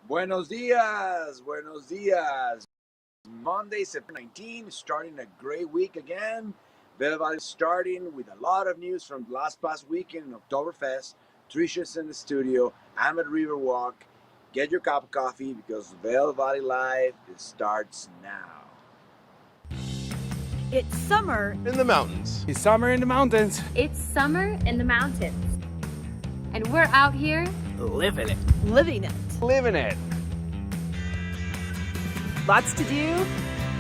Buenos dias, buenos dias. Monday, September 19th, starting a great week again. Vail Valley starting with a lot of news from past weekend in Oktoberfest. Trisha's in the studio. I'm at Riverwalk. Get your cup of coffee because Vail Valley Live starts now. It's summer in the mountains. It's summer in the mountains. It's summer in the mountains. And we're out here living it. living it. Living it. Lots to do,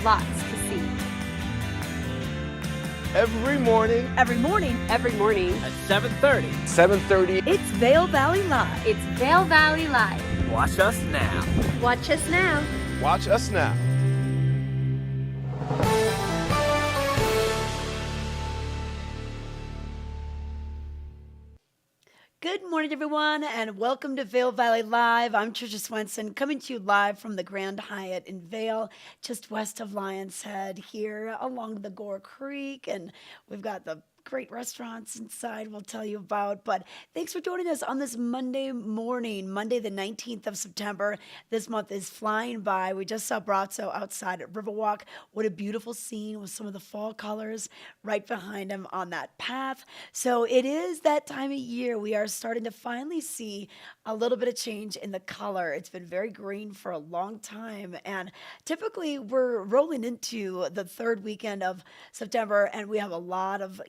lots to see. Every morning. every morning. Every morning, At 7:30. 7:30. It's Vail Valley Live. it's Vail Valley Live. Watch us now. Watch us now. Watch us now. Good morning, everyone, and welcome to Vail Valley Live. I'm Trisha Swenson, coming to you live from the Grand Hyatt in Vail, just west of Lion's Head here along the Beaver Creek, and we've got the great restaurants inside we'll tell you about. But thanks for joining us on this Monday morning, Monday the 19th of September. This month is flying by. We just saw Brazzo outside at Riverwalk. What a beautiful scene with some of the fall colors right behind him on that path. So it is that time of year. We are starting to finally see a little bit of change in the color. It's been very green for a long time, and typically we're rolling into the third weekend of September, and we have a lot of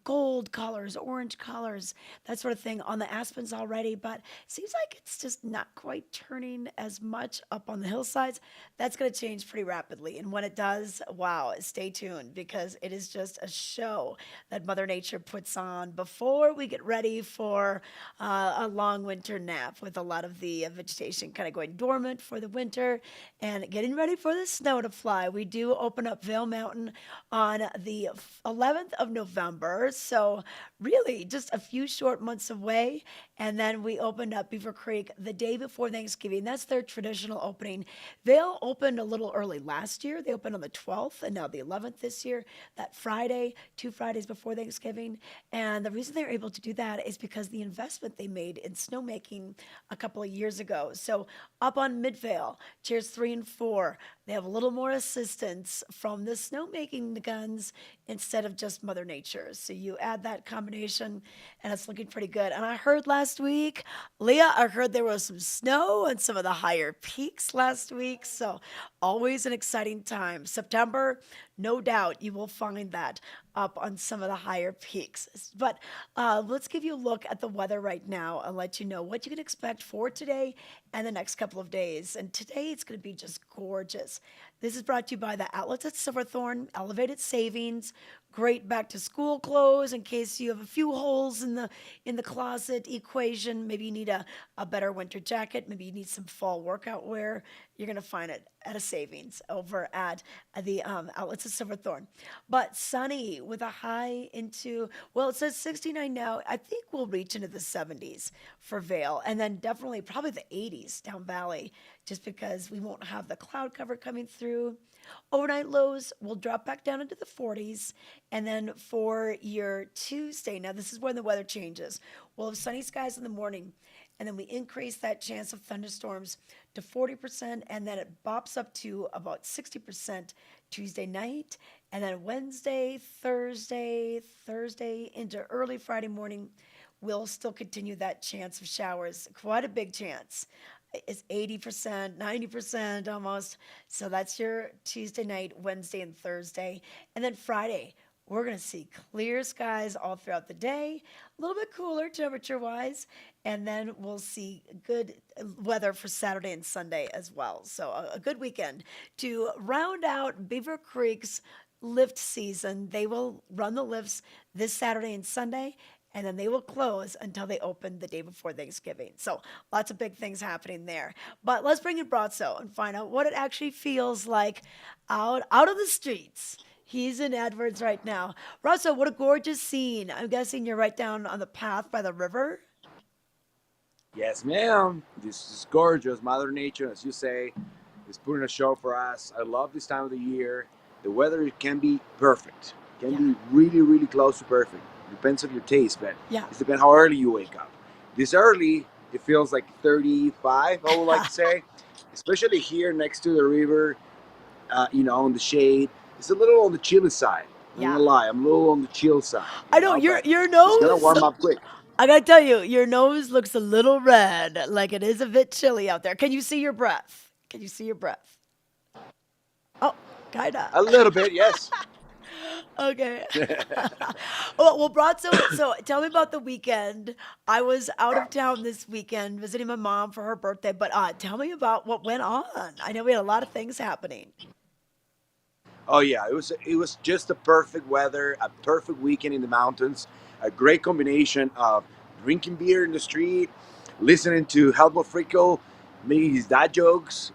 gold colors, orange colors, that sort of thing on the aspens already. But it seems like it's just not quite turning as much up on the hillsides. That's going to change pretty rapidly, and when it does, wow, stay tuned, because it is just a show that Mother Nature puts on before we get ready for a long winter nap, with a lot of the vegetation kind of going dormant for the winter and getting ready for the snow to fly. We do open up Vail Mountain on the 11th of November, so really just a few short months away. And then we opened up Beaver Creek the day before Thanksgiving. That's their traditional opening. Vail opened a little early last year. They opened on the 12th and now the 11th this year, that Friday, 2 Fridays before Thanksgiving. And the reason they were able to do that is because the investment they made in snowmaking a couple of years ago. So up on Mid-Vail, Tiers 3 and 4, they have a little more assistance from the snowmaking guns instead of just Mother Nature. So you add that combination, and it's looking pretty good. And I heard last week, Leah, I heard there was some snow on some of the higher peaks last week. So always an exciting time. September, no doubt you will find that up on some of the higher peaks. But let's give you a look at the weather right now and let you know what you can expect for today and the next couple of days. And today it's going to be just gorgeous. This is brought to you by the Outlets at Silverthorne, Elevated Savings, great back to school clothes in case you have a few holes in the closet equation. Maybe you need a better winter jacket. Maybe you need some fall workout wear. You're going to find it at a savings over at the Outlets at Silverthorne. But sunny with a high into, well, it says 69 now. I think we'll reach into the 70s for Vail, and then definitely probably the 80s down valley, just because we won't have the cloud cover coming through. Overnight lows will drop back down into the 40s. And then for your Tuesday, now this is when the weather changes. We'll have sunny skies in the morning, and then we increase that chance of thunderstorms to 40%, and then it bops up to about 60% Tuesday night. And then Wednesday, Thursday into early Friday morning, we'll still continue that chance of showers. Quite a big chance. It's 80%, 90% almost. So that's your Tuesday night, Wednesday, and Thursday. And then Friday, we're going to see clear skies all throughout the day, a little bit cooler temperature wise, and then we'll see good weather for Saturday and Sunday as well. So a good weekend to round out Beaver Creek's lift season. They will run the lifts this Saturday and Sunday, and then they will close until they open the day before Thanksgiving. So lots of big things happening there. But let's bring in Brazzo and find out what it actually feels like out of the streets. He's in Edwards right now. Brazzo, what a gorgeous scene. I'm guessing you're right down on the path by the river. Yes, ma'am. This is gorgeous. Mother Nature, as you say, is putting a show for us. I love this time of the year. The weather can be perfect. Can be really, really close to perfect. Depends on your taste, but it depends how early you wake up. This early, it feels like 35, I would like to say. Especially here next to the river, on the shade. It's a little on the chilly side. I'm not gonna lie, I'm a little on the chill side. I know your nose. It's gonna warm up quick. I gotta tell you, your nose looks a little red, like it is a bit chilly out there. Can you see your breath? Can you see your breath? Oh, kinda. A little bit, yes. Okay. well, Brazzo, so tell me about the weekend. I was out of town this weekend visiting my mom for her birthday, but tell me about what went on. I know we had a lot of things happening. Oh yeah, it was just a perfect weather, a perfect weekend in the mountains, a great combination of drinking beer in the street, listening to Helmut Frickel, maybe his dad jokes,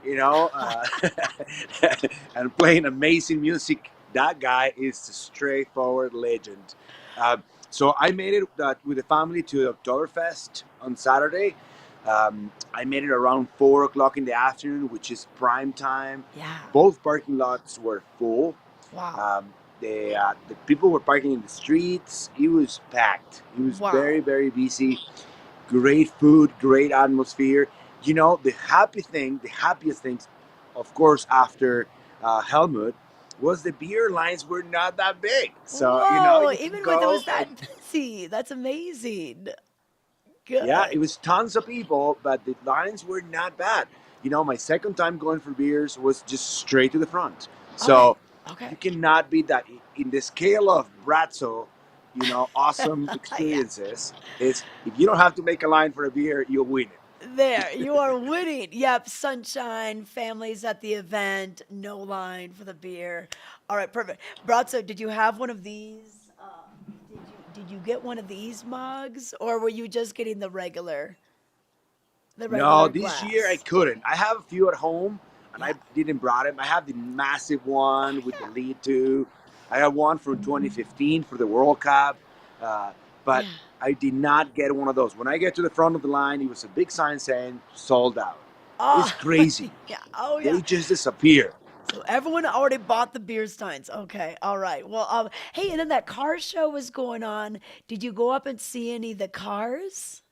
and playing amazing music. That guy is a straightforward legend. So I made it with the family to Oktoberfest on Saturday. I made it around 4 o'clock in the afternoon, which is prime time. Yeah. Both parking lots were full. Wow. The people were parking in the streets. It was packed. It was very, very busy. Great food, great atmosphere. The happiest things, of course, after Helmut, was the beer lines were not that big. So, even when it was that busy, that's amazing. Good. Yeah, it was tons of people, but the lines were not bad. My second time going for beers was just straight to the front. So you cannot beat that. In the scale of Brazzo, awesome experiences, is if you don't have to make a line for a beer, you'll win it. There, you are winning. Yep, sunshine, families at the event, no line for the beer. All right, perfect. Brazzo, did you have one of these? Did you get one of these mugs, or were you just getting the regular? No, this glass? year I couldn't. I have a few at home, and I didn't brought them. I have the massive one with the lead to. I have one from 2015 for the World Cup, but I did not get one of those. When I get to the front of the line, it was a big sign saying sold out. It's crazy. They just disappear. So everyone already bought the beer steins. Okay, all right. Well, hey, and then that car show was going on. Did you go up and see any of the cars?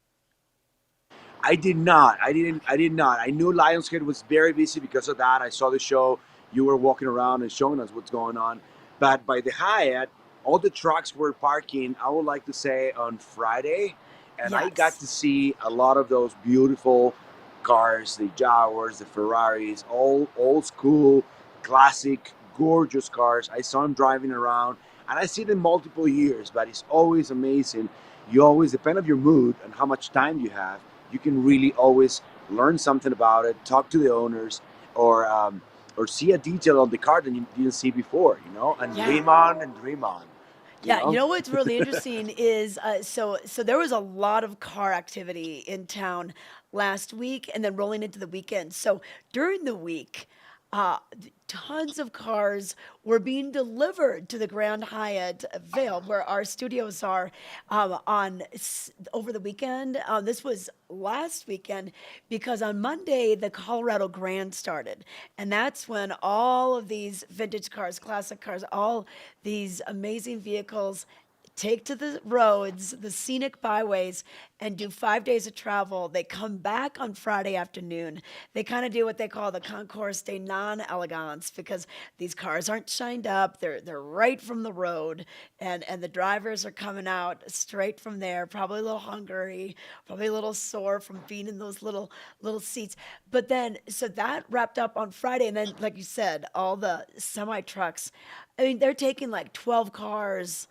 I did not. I did not. I knew Lionshead was very busy because of that. I saw the show. You were walking around and showing us what's going on. But by the Hyatt, all the trucks were parking, I would like to say, on Friday. And I got to see a lot of those beautiful cars, the Jaguars, the Ferraris, all old school, classic, gorgeous cars. I saw them driving around. And I see them multiple years, but it's always amazing. You always depend on your mood and how much time you have. You can really always learn something about it, talk to the owners, or see a detail on the car that you didn't see before, and dream on and dream on. You know what's really interesting is so there was a lot of car activity in town last week and then rolling into the weekend. So during the week, tons of cars were being delivered to the Grand Hyatt Vail, where our studios are, over the weekend. This was last weekend because on Monday the Colorado Grand started, and that's when all of these vintage cars, classic cars, all these amazing vehicles take to the roads, the scenic byways, and do 5 days of travel. They come back on Friday afternoon. They kind of do what they call the concours de non-elegance, because these cars aren't shined up. They're right from the road, and the drivers are coming out straight from there, probably a little hungry, probably a little sore from being in those little seats. But then, so that wrapped up on Friday, and then, like you said, all the semi trucks. I mean, they're taking like 12 cars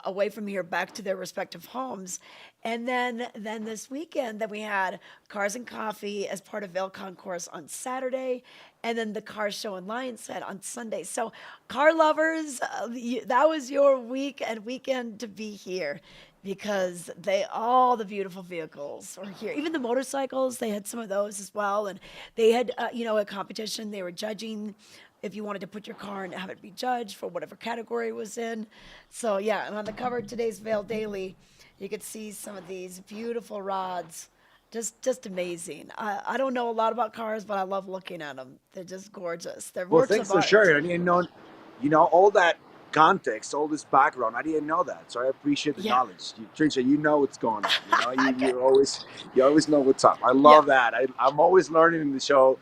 away from here back to their respective homes. And then this weekend that we had Cars and Coffee as part of Vail Concourse on Saturday, and then the car show in Lions Head on Sunday. So car lovers, that was your week and weekend to be here, because all the beautiful vehicles were here. Even the motorcycles, they had some of those as well. And they had, a competition. They were judging if you wanted to put your car and have it be judged for whatever category it was in. So yeah, and on the cover of today's Vail Daily, you could see some of these beautiful rods. Just amazing. I don't know a lot about cars, but I love looking at them. They're just gorgeous. They're Well, works thanks of for art. sharing. I didn't know, all that context, all this background. I didn't know that, so I appreciate the Yeah. knowledge. Trisha, you know what's going on. Okay. You always know what's up. I love that. I'm always learning in the show.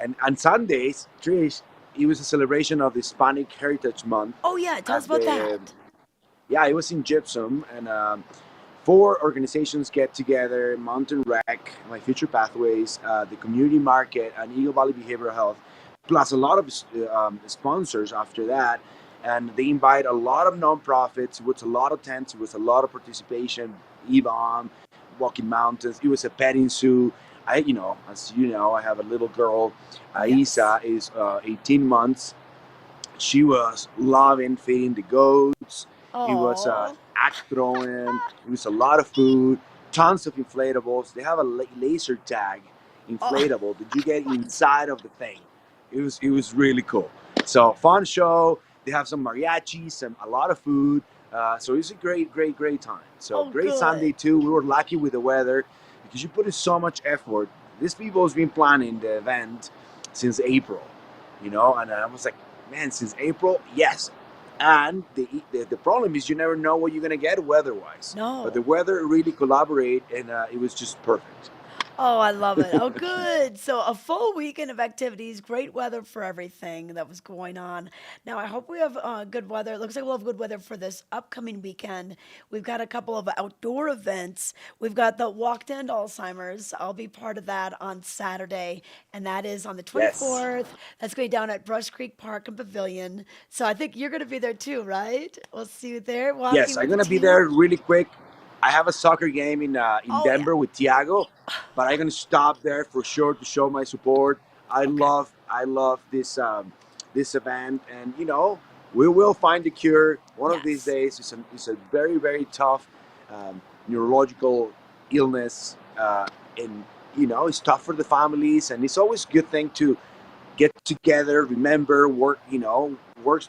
And on Sundays, Trish, it was a celebration of the Hispanic Heritage Month. Oh yeah, tell us At about that. Yeah, it was in Gypsum, and 4 organizations get together: Mountain Rec, My Future Pathways, the Community Market, and Eagle Valley Behavioral Health, plus a lot of sponsors after that. And they invite a lot of nonprofits. It was a lot of tents. It was a lot of participation. Yvonne, Walking Mountains. It was a petting zoo. As you know, I have a little girl. Yes. Isa is 18 months. She was loving feeding the goats. It was Oh, axe throwing. It was a lot of food, tons of inflatables. They have a laser tag inflatable that you get inside of the thing. It was really cool. So fun show. They have some mariachis and a lot of food. So it's a great time. So great Sunday good. too. We were lucky with the weather because you put in so much effort. These people has been planning the event since April, and I was like, man, since April, yes. And the problem is you never know what you're gonna get weather-wise. But No. the weather really collaborate, and it was just perfect. Oh, I love it. Oh, good. So a full weekend of activities, great weather for everything that was going on. Now, I hope we have good weather. It looks like we'll have good weather for this upcoming weekend. We've got a couple of outdoor events. We've got the Walk to End Alzheimer's. I'll be part of that on Saturday, and that is on the Yes. 24th. That's going down at Brush Creek Park and Pavilion. So I think you're going to be there too, right? We'll see you there walking Yes, I'm with the gonna be team. there really quick. I have a soccer game in Oh, yeah. Denver with Tiago, but I'm gonna stop there for sure to show my support. Okay. I love this event, and we will find the cure one of these Yes. days. It's a very tough neurological illness, and it's tough for the families, and it's always a good thing to get together, remember, work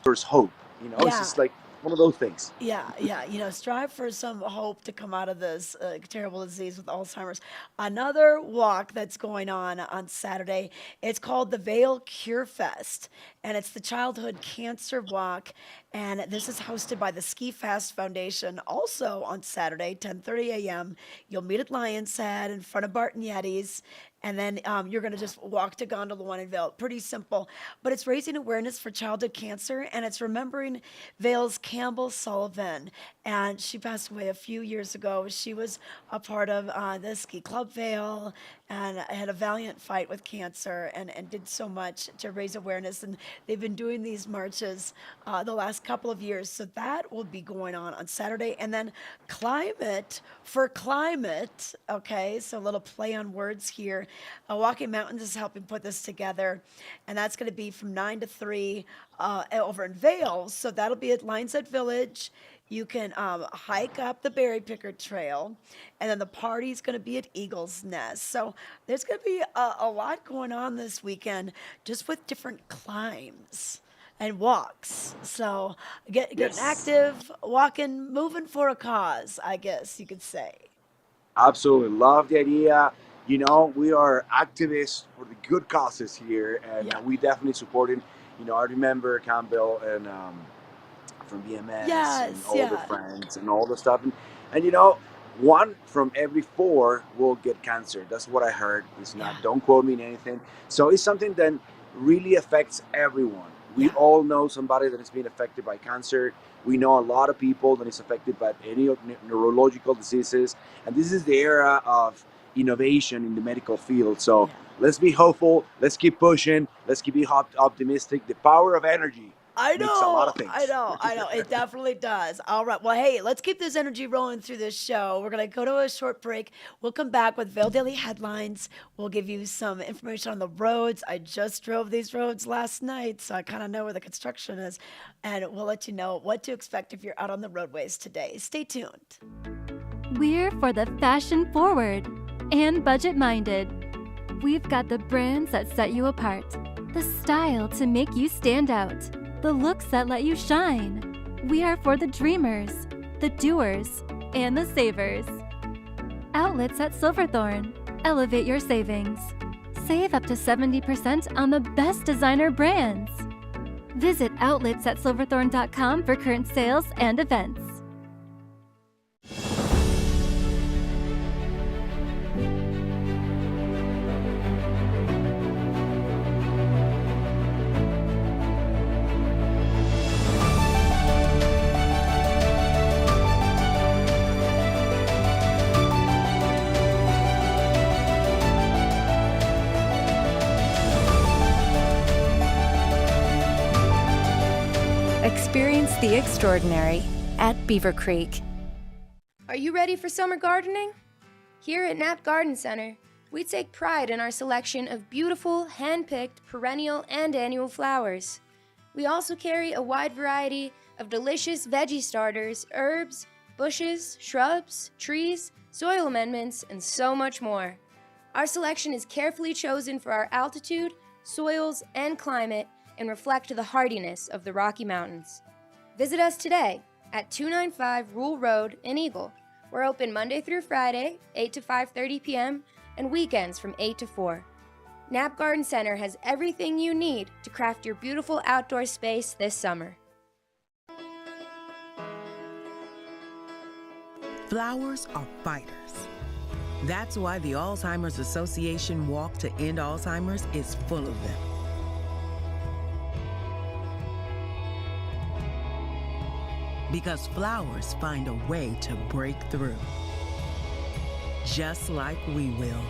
towards hope. It's Yeah. just like one of those things. Yeah. Strive for some hope to come out of this terrible disease with Alzheimer's. Another walk that's going on Saturday. It's called the Vail Cure Fest, and it's the Childhood Cancer Walk. And this is hosted by the Ski Fast Foundation. Also on Saturday, 10:30 a.m. You'll meet at Lion's Head in front of Barton Yetis, and then you're going to just walk to Gondola One in Vail. Pretty simple, but it's raising awareness for childhood cancer, and it's remembering Vail's Campbell Sullivan. And she passed away a few years ago. She was a part of the Ski Club Vail and had a valiant fight with cancer, and did so much to raise awareness. And they've been doing these marches the last couple of years. So that will be going on Saturday. And then Climate for Climate. Okay, so a little play on words here. Walking Mountains is helping put this together, and that's going to be from 9 to 3 over in Vail. So that'll be at Lions Head Village. You can hike up the Berry Picker Trail, and then the party's going to be at Eagle's Nest. So there's going to be a lot going on this weekend, just with different climbs and walks. So getting Yes. active, walking, moving for a cause, I guess you could say. Absolutely love the idea. We are activists for the good causes here, and Yeah. we definitely supporting. I remember Campbell and from BMS and Yes, all their yeah. friends and all the stuff. And you know, one from every four will get cancer. That's what I heard. It's not, Yeah. don't quote me in anything. So it's something that really affects everyone. We Yeah. all know somebody that has been affected by cancer. We know a lot of people that is affected by any neurological diseases. And this is the era of innovation in the medical field. So Yeah. let's be hopeful. Let's keep pushing. Let's keep being optimistic. The power of energy I makes a lot know, of I things. know, I know. It definitely does. All right. Well, hey, let's keep this energy rolling through this show. We're going to go to a short break. We'll come back with Vail Daily Headlines. We'll give you some information on the roads. I just drove these roads last night, so I kind of know where the construction is. And we'll let you know what to expect if you're out on the roadways today. Stay tuned. We're for the fashion forward and budget minded. We've got the brands that set you apart, the style to make you stand out, the looks that let you shine. We are for the dreamers, the doers, and the savers. Outlets at Silverthorne. Elevate your savings. Save up to 70% on the best designer brands. Visit outletsatsilverthorne.com for current sales and events. Experience the extraordinary at Beaver Creek. Are you ready for summer gardening? Here at Knapp Garden Center, we take pride in our selection of beautiful, hand-picked, perennial and annual flowers. We also carry a wide variety of delicious veggie starters, herbs, bushes, shrubs, trees, soil amendments, and so much more. Our selection is carefully chosen for our altitude, soils, and climate, and reflect the hardiness of the Rocky Mountains. Visit us today at 295 Rule Road in Eagle. We're open Monday through Friday, 8 to 5:30 p.m., and weekends from 8 to 4. Knapp Garden Center has everything you need to craft your beautiful outdoor space this summer. Flowers are fighters. That's why the Alzheimer's Association Walk to End Alzheimer's is full of them. Because flowers find a way to break through. Just like we will.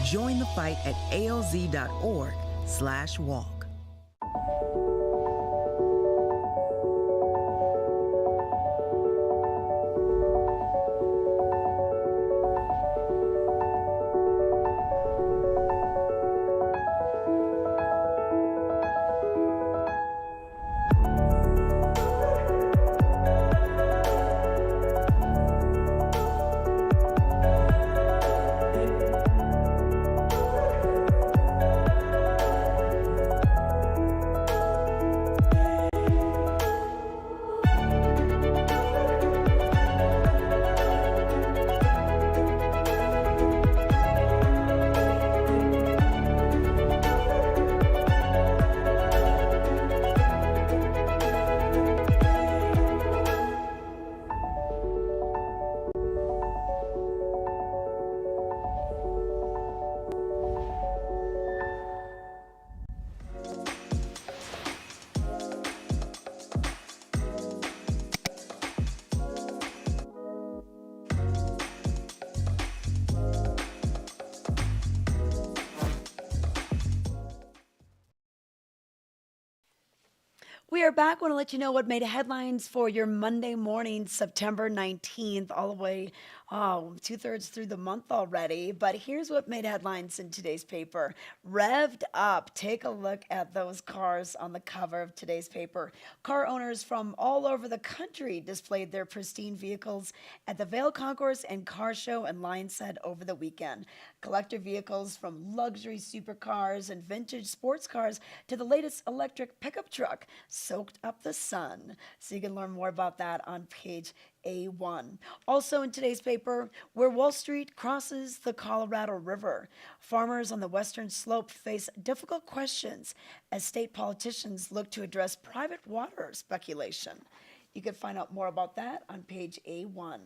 Join the fight at alz.org/walk. We are back. Want to let you know what made headlines for your Monday morning, September 19th, all the way, 2/3 through the month already. But here's what made headlines in today's paper. Revved up. Take a look at those cars on the cover of today's paper. Car owners from all over the country displayed their pristine vehicles at the Vail Concourse and Car Show in Lionshead over the weekend. Collector vehicles from luxury supercars and vintage sports cars to the latest electric pickup truck. soaked up the sun. So you can learn more about that on page A1. Also in today's paper, where Wall Street crosses the Colorado River, farmers on the western slope face difficult questions as state politicians look to address private water speculation. You can find out more about that on page A1.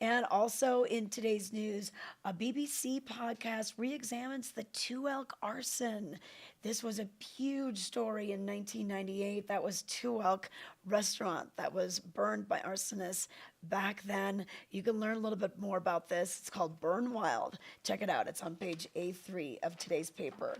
And also in today's news, a BBC podcast re-examines the Two Elk arson. This was a huge story in 1998. That was Two Elk restaurant that was burned by arsonists back then. You can learn a little bit more about this. It's called Burn Wild. Check it out. It's on page A3 of today's paper.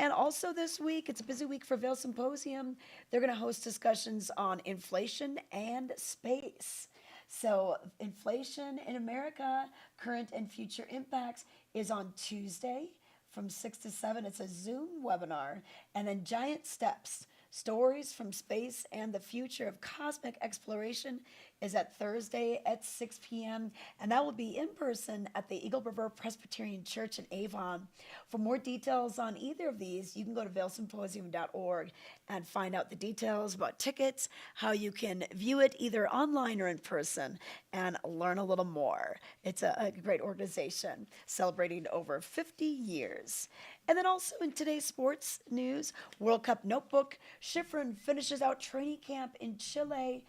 And also this week, it's a busy week for Vail Symposium. They're going to host discussions on inflation and space. So inflation in America, current and future impacts is on Tuesday from 6 to 7. It's a Zoom webinar. And then Giant Steps, Stories from Space and the Future of Cosmic Exploration is at Thursday at 6 p.m. And that will be in person at the Eagle River Presbyterian Church in Avon. For more details on either of these, you can go to vailsymposium.org and find out the details about tickets, how you can view it either online or in person, and learn a little more. It's a great organization celebrating over 50 years. And then also in today's sports news, World Cup notebook, Schifrin finishes out training camp in Chile.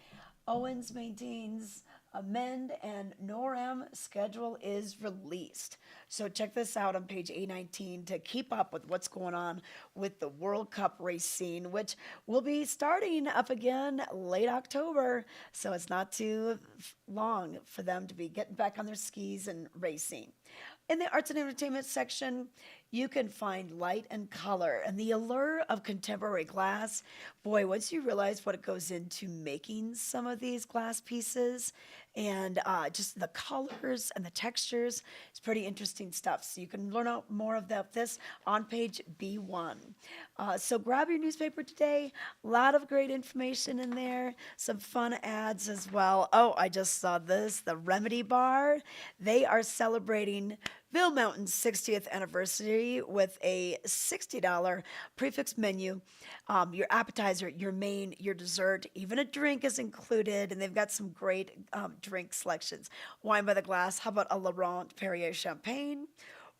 Owens maintains a Mend and Noram schedule is released. So check this out on page A19 to keep up with what's going on with the World Cup race scene, which will be starting up again late October. So it's not too long for them to be getting back on their skis and racing. In the arts and entertainment section, you can find light and color and the allure of contemporary glass. Boy, once you realize what it goes into making some of these glass pieces and just the colors and the textures, it's pretty interesting stuff. So you can learn out more about this on page B1. So grab your newspaper today. A lot of great information in there. Some fun ads as well. Oh, I just saw this. The Remedy Bar. They are celebrating Vail Mountain's 60th anniversary with a $60 prefix menu. Your appetizer, your main, your dessert, even a drink is included, and they've got some great drink selections. Wine by the glass, how about a Laurent Perrier champagne?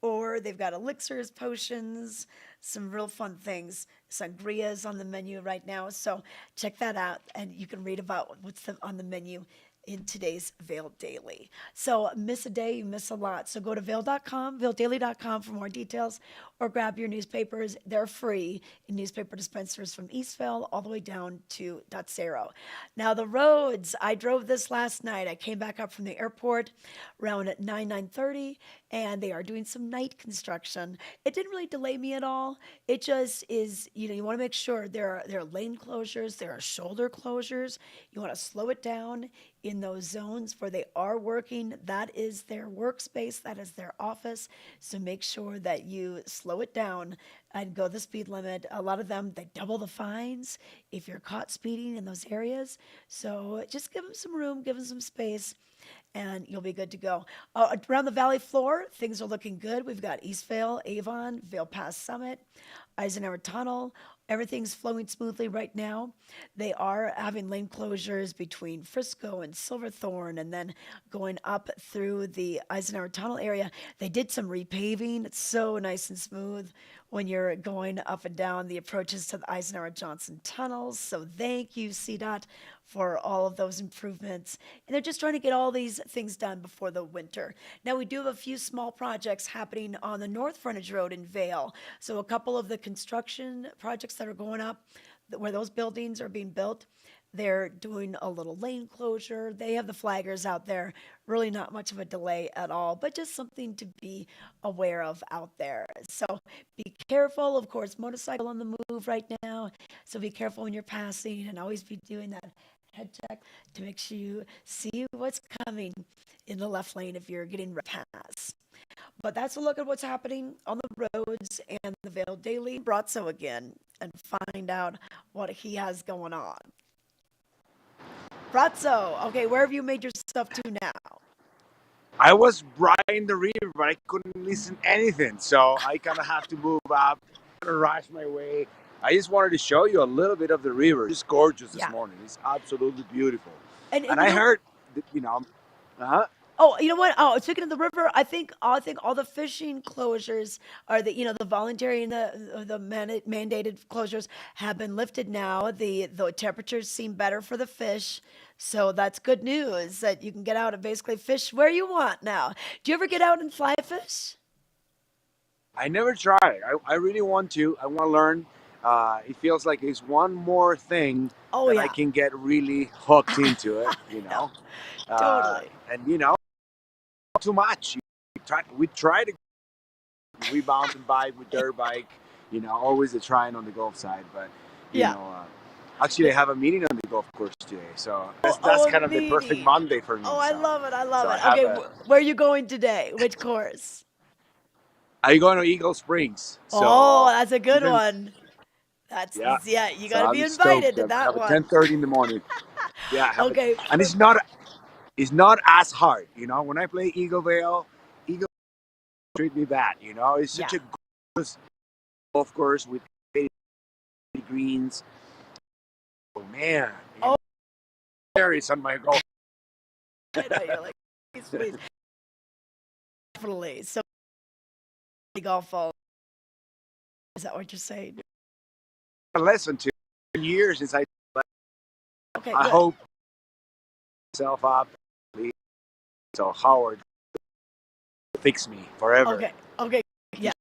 Or they've got elixirs, potions, some real fun things. Sangria's on the menu right now, so check that out, and you can read about what's on the menu in today's Vail Daily. So miss a day, you miss a lot. So go to vail.com, vaildaily.com for more details, or grab your newspapers. They're free in newspaper dispensers from East Vail all the way down to Dotsero. Now the roads, I drove this last night. I came back up from the airport around at 9:30, and they are doing some night construction. It didn't really delay me at all. It just is, you want to make sure there are lane closures, there are shoulder closures. You want to slow it down in those zones where they are working. That is their workspace, that is their office. So make sure that you slow it down and go the speed limit. A lot of them, they double the fines if you're caught speeding in those areas. So just give them some room, give them some space, and you'll be good to go. Around the valley floor, things are looking good. We've got East Vail, Avon, Vail Pass Summit, Eisenhower Tunnel. Everything's flowing smoothly right now. They are having lane closures between Frisco and Silverthorne, and then going up through the Eisenhower Tunnel area. They did some repaving. It's so nice and smooth when you're going up and down the approaches to the Eisenhower Johnson tunnels. So thank you, CDOT, for all of those improvements. And they're just trying to get all these things done before the winter. Now, we do have a few small projects happening on the North Frontage Road in Vail. So a couple of the construction projects that are going up, where those buildings are being built, they're doing a little lane closure. They have the flaggers out there. Really not much of a delay at all, but just something to be aware of out there. So be careful. Of course, motorcycle on the move right now. So be careful when you're passing, and always be doing that head check to make sure you see what's coming in the left lane if you're getting pass. But that's a look at what's happening on the roads and the Vail Daily. Brazzo again and find out what he has going on. Brazzo, okay, where have you made yourself to now? I was right in the river, but I couldn't listen anything, so I kind of have to move up, rush my way I just wanted to show you a little bit of the river. It's gorgeous this Yeah. morning. It's absolutely beautiful. And And you I know, heard, that, you know, oh, you know what? Oh, speaking of the river, I think all the fishing closures are the voluntary and the mandated closures have been lifted now. The temperatures seem better for the fish, so that's good news that you can get out and basically fish where you want now. Do you ever get out and fly fish? I never tried. I really want to. I want to learn. It feels like it's one more thing Oh that I yeah, can get really hooked into it, I know, Uh, totally. and, too much. We try to rebound and bike with dirt bike, always the trying on the golf side. But, you Yeah. know, actually, I have a meeting on the golf course today. So Oh, that's oh, a kind of the perfect meeting. Monday for me. Oh, I So, love it. I love so I it. have Okay, a. where are you going today? Which course? Are you going to Eagle Springs? Oh, So that's a good even one. That's yeah. yeah. You So got to be I'm invited stoked. to I that have a one. 10:30 in the morning. Yeah, I have it, Okay, and it's not as hard. When I play Eagle treat me bad. It's yeah. such a gorgeous golf course with 80 greens. Oh man, Oh, there is on my golf. I know you're like, please. Definitely. So golf ball. Is that what you're saying? Lesson to years since Okay, I good. hope myself up. So Howard fix me forever. Okay. Yeah.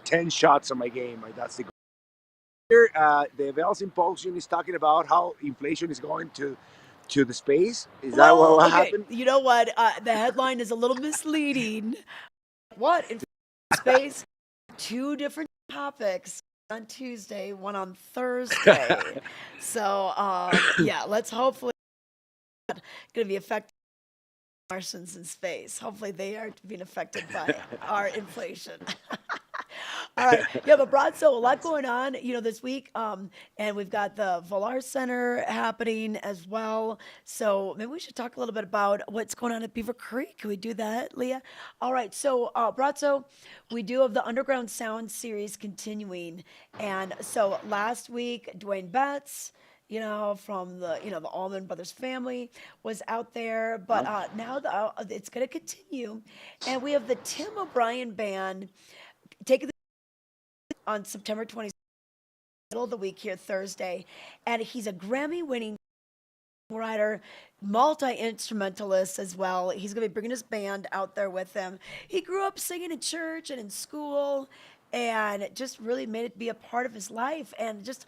10 shots on my game. Like that's the goal. Here, the Vail Symposium is talking about how inflation is going to the space. Is that Well, what okay. happened? You know what? The headline is a little misleading. What in space? Two different topics on Tuesday, one on Thursday. So, yeah, let's hopefully not going to be affected by Martians in space. Hopefully, they aren't being affected by our inflation. All right. Yeah, but Broad, so a lot Nice. going on, this week. And we've got the Volar Center happening as well. So maybe we should talk a little bit about what's going on at Beaver Creek. Can we do that, Leah? All right. So, Brazzo, we do have the Underground Sound series continuing. And so last week, Dwayne Betts, from the Allman Brothers family was out there, but now it's going to continue, and we have the Tim O'Brien Band taking on September 20th, middle of the week here, Thursday. And he's a Grammy-winning writer, multi-instrumentalist as well. He's going to be bringing his band out there with him. He grew up singing in church and in school, and it just really made it be a part of his life, and just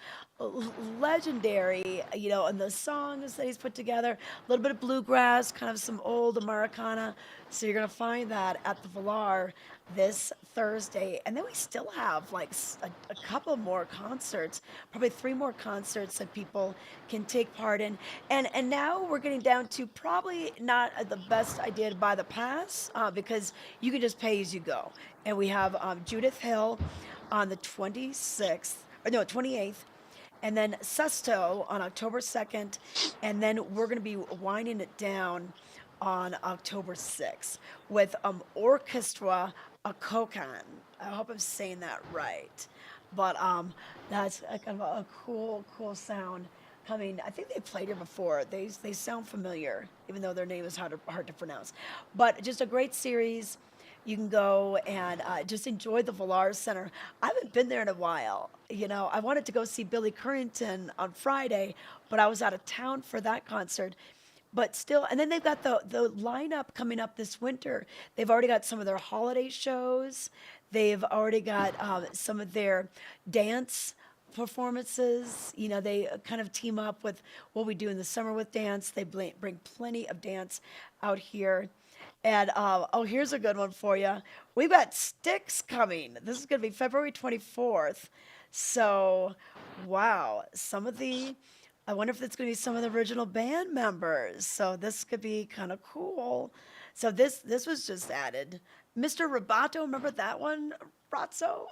legendary, and the songs that he's put together, a little bit of bluegrass, kind of some old Americana. So you're going to find that at the Villar this Thursday. And then we still have like a couple more concerts, probably 3 more concerts that people can take part in. And now we're getting down to probably not the best idea to buy the pass, because you can just pay as you go. And we have Judith Hill on the 26th, or no, 28th, and then Sesto on October 2nd, and then we're going to be winding it down on October 6th with Orchestra Akokan. I hope I'm saying that right. But that's a kind of a cool sound coming. I think they played here before. They sound familiar, even though their name is hard to pronounce. But just a great series. You can go and just enjoy the Villar Center. I haven't been there in a while. I wanted to go see Billy Currington on Friday, but I was out of town for that concert. But still, and then they've got the lineup coming up this winter. They've already got some of their holiday shows. They've already got some of their dance performances. They kind of team up with what we do in the summer with dance. They bring plenty of dance out here. And here's a good one for you. We've got Styx coming. This is going to be February 24th. So, wow, I wonder if it's going to be some of the original band members. So this could be kind of cool. So this was just added. Mr. Roboto, remember that one, Brazzo?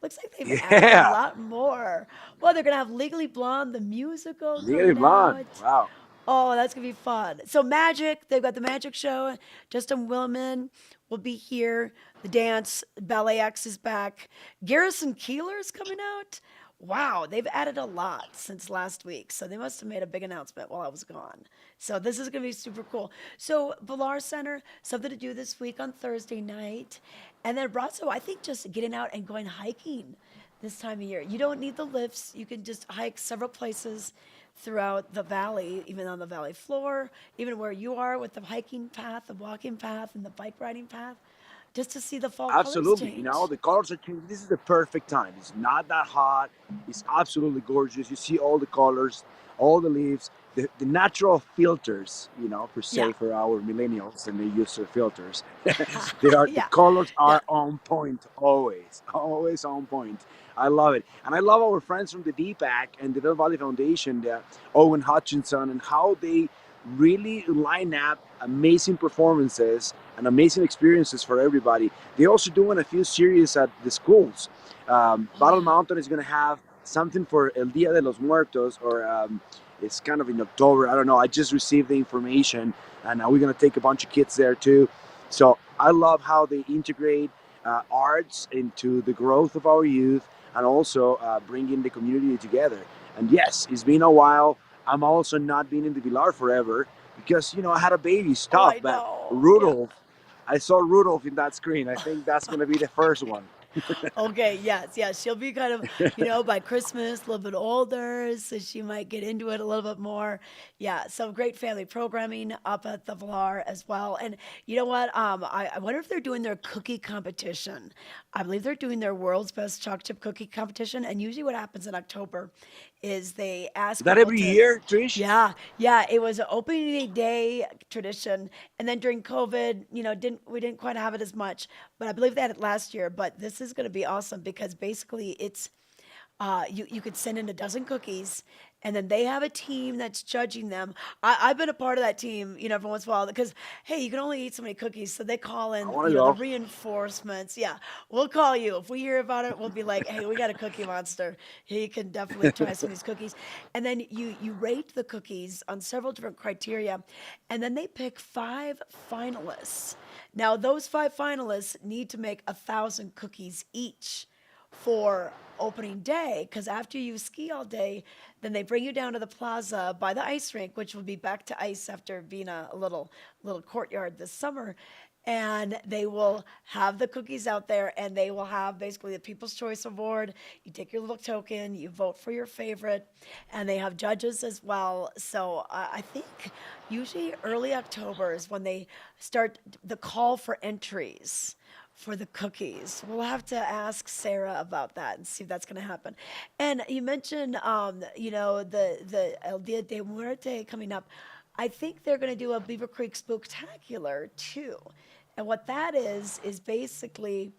Looks like they've added a Yeah, lot more. Well, they're going to have Legally Blonde, the musical really coming blonde. out. Wow. Oh, that's gonna be fun. So Magic, they've got the Magic Show. Justin Willman will be here. The dance, Ballet X is back. Garrison Keeler's coming out. Wow, they've added a lot since last week. So they must have made a big announcement while I was gone. So this is gonna be super cool. So Villar Center, something to do this week on Thursday night. And then Brazzo, I think just getting out and going hiking this time of year. You don't need the lifts. You can just hike several places throughout the valley, even on the valley floor, even where you are with the hiking path, the walking path, and the bike riding path, just to see the fall colors Absolutely. change. You know, the colors are changing. This is the perfect time. It's not that hot. It's absolutely gorgeous. You see all the colors, all the leaves, the natural filters, you know, per se, Yeah. for our millennials, and they use their filters. The Yeah. colors are on point, always on point. I love it. And I love our friends from the DPAC and the Del Valley Foundation, Owen Hutchinson, and how they really line up amazing performances and amazing experiences for everybody. They're also doing a few series at the schools. Battle Mountain is going to have something for El Dia de los Muertos, or it's kind of in October. I don't know. I just received the information, and we're going to take a bunch of kids there too. So I love how they integrate arts into the growth of our youth, and also bringing the community together. And yes, it's been a while. I'm also not been in the Villar forever because, you know, I had a baby. Stop. I But know. Rudolph, I saw Rudolph in that screen. I think that's going to be the first one. Okay, yes. She'll be kind of, by Christmas, a little bit older, so she might get into it a little bit more. Yeah, so great family programming up at the Villar as well. And you know what? I wonder if they're doing their cookie competition. I believe they're doing their world's best chocolate chip cookie competition. And usually what happens in October is they ask Is that people every to- year, Trish? Yeah. It was an opening day tradition, and then during COVID, we didn't quite have it as much. But I believe they had it last year. But this is going to be awesome because basically it's you could send in a dozen cookies, and then they have a team that's judging them. I've been a part of that team, every once in a while, because hey, you can only eat so many cookies, so they call in, wanna the go. reinforcements. Yeah, we'll call you if we hear about it. We'll be like, hey, we got a cookie monster. He can definitely try some of these cookies, and then you rate the cookies on several different criteria, and then they pick 5 finalists. Now those 5 finalists need to make 1,000 cookies each for opening day, because after you ski all day, then they bring you down to the plaza by the ice rink, which will be back to ice after being a little courtyard this summer. And they will have the cookies out there, and they will have basically the People's Choice Award. You take your little token, you vote for your favorite, and they have judges as well. So I think usually early October is when they start the call for entries for the cookies. We'll have to ask Sarah about that and see if that's going to happen. And you mentioned, the El Dia de Muerte coming up. I think they're going to do a Beaver Creek Spooktacular too. And what that is basically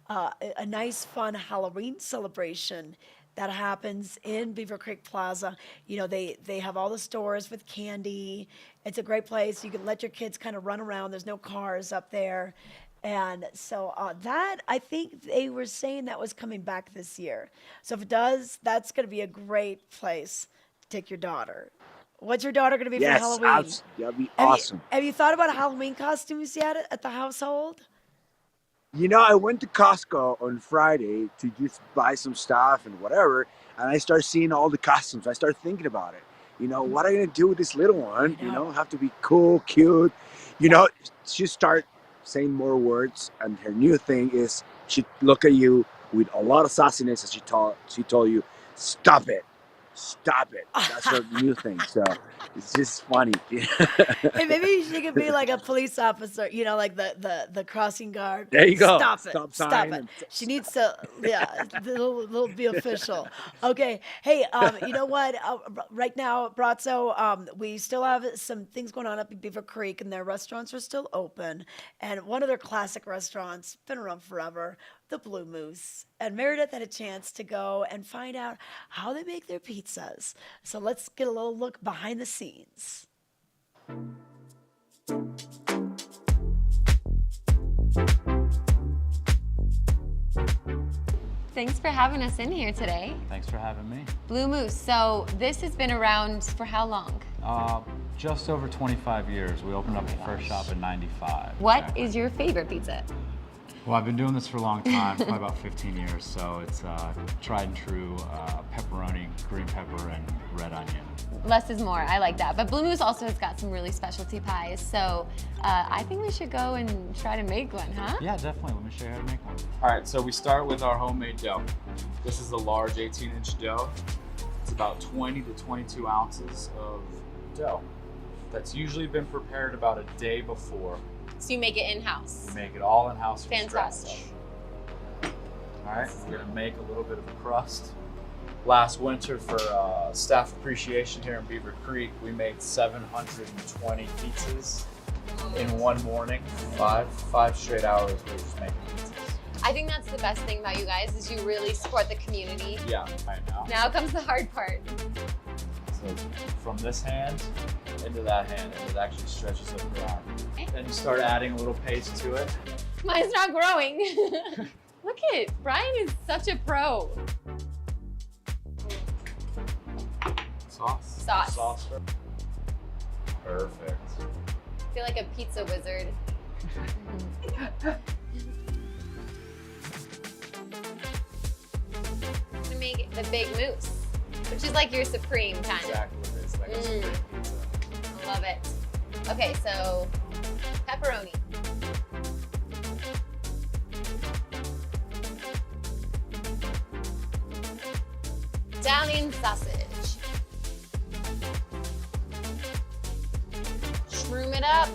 a nice, fun Halloween celebration that happens in Beaver Creek Plaza. They have all the stores with candy. It's a great place. You can let your kids kind of run around. There's no cars up there. And so that, I think they were saying that was coming back this year. So if it does, that's going to be a great place to take your daughter. What's your daughter going to be for Halloween? That'd be awesome. Have you thought about Halloween costumes yet at the household? I went to Costco on Friday to just buy some stuff and whatever, and I start seeing all the costumes. I start thinking about it. What are you going to do with this little one? Have to be cool, cute. She start saying more words, and her new thing is she look at you with a lot of sassiness, and she told you, stop it. That's her new thing. So it's just funny. Hey, maybe she could be like a police officer, like the crossing guard. There you go. Stop it. Stop Stop sign it. and She needs to, little be official. Okay. Hey, you know what? Right now, Brazzo, we still have some things going on up in Beaver Creek, and their restaurants are still open. And one of their classic restaurants, been around forever, the Blue Moose. And Meredith had a chance to go and find out how they make their pizzas. So let's get a little look behind the scenes. Thanks for having us in here today. Thanks for having me. Blue Moose, so this has been around for how long? Just over 25 years. We opened up the first shop in '95. What is your favorite pizza? Well, I've been doing this for a long time, probably about 15 years, so it's tried and true pepperoni, green pepper, and red onion. Less is more, I like that. But Blue Moose also has got some really specialty pies, so I think we should go and try to make one, huh? Yeah, definitely. Let me show you how to make one. All right, so we start with our homemade dough. This is a large 18-inch dough. It's about 20 to 22 ounces of dough. That's usually been prepared about a day before. So you make it in-house? Make it all in-house from Fantastic. scratch. All right, we're gonna make a little bit of a crust. Last winter for staff appreciation here in Beaver Creek, we made 720 pizzas in one morning. Five straight hours we were just making pizzas. I think that's the best thing about you guys is you really support the community. Yeah, I know. Now comes the hard part. So from this hand into that hand, and it actually stretches over the arm. Then you start adding a little paste to it. Mine's not growing. Look at Brian is such a pro. Sauce. Sauce. Perfect. I feel like a pizza wizard. I'm gonna make the Big Moose, which is like your supreme kind of. Exactly what it is, like a supreme pizza. I love it. Okay, so pepperoni. Italian sausage. Shroom it up.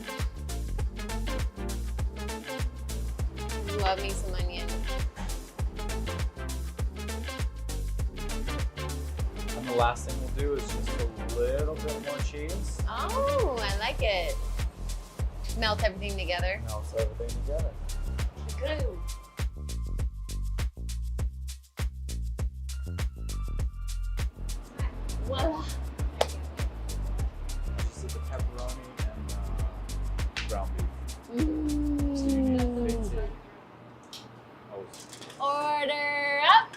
Love me some onion. And the last thing we'll do is just a little bit more cheese. Oh, I like it. Melt everything together. Melts everything together. Good. Voila. Just did the pepperoni and ground beef. Order up.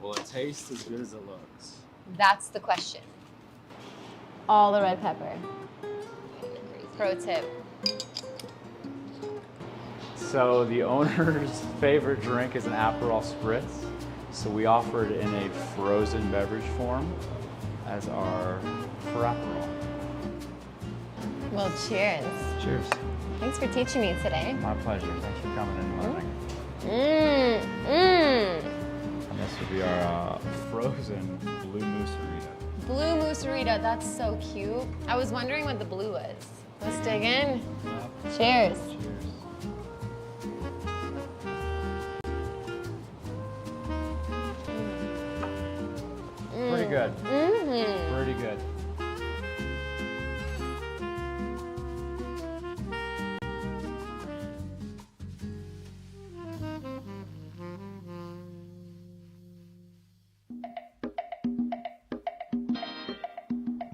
Will it taste as good as it looks? That's the question. All the red pepper. Pro tip. So the owner's favorite drink is an Aperol Spritz. So we offer it in a frozen beverage form as our Aperol. Well, cheers. Cheers. Thanks for teaching me today. My pleasure. Thanks for coming and learning. And this will be our frozen Blue Moose-A-Rita. Blue Moose-A-Rita, that's so cute. I was wondering what the blue was. Let's dig in. Yep. Cheers. Cheers. Pretty good. Pretty good.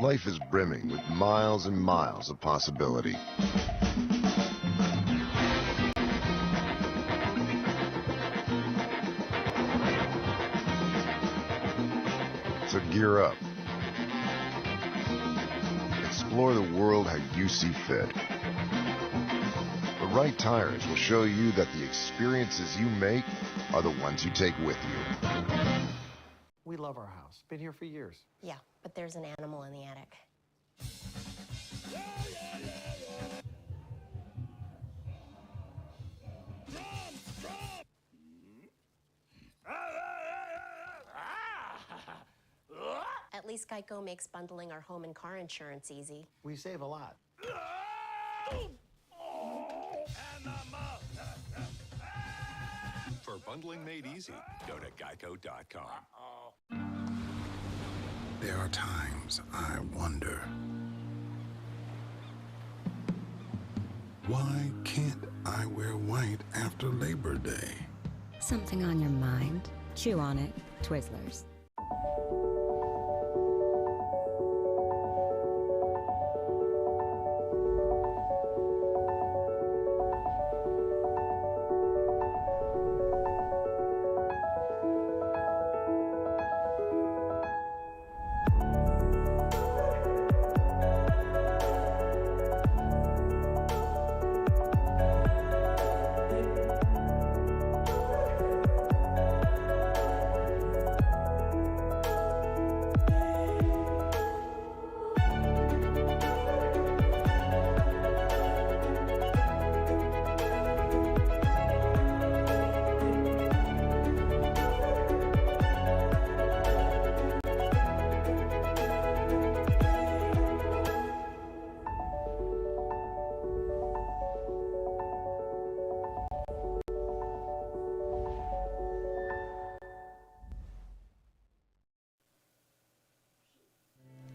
Life is brimming with miles and miles of possibility. So gear up. Explore the world how you see fit. The right tires will show you that the experiences you make are the ones you take with you. We love our house. Been here for years. Yeah, but there's an animal in the attic. At least Geico makes bundling our home and car insurance easy. We save a lot. For bundling made easy, go to geico.com. There are times I wonder, why can't I wear white after Labor Day? Something on your mind? Chew on it. Twizzlers.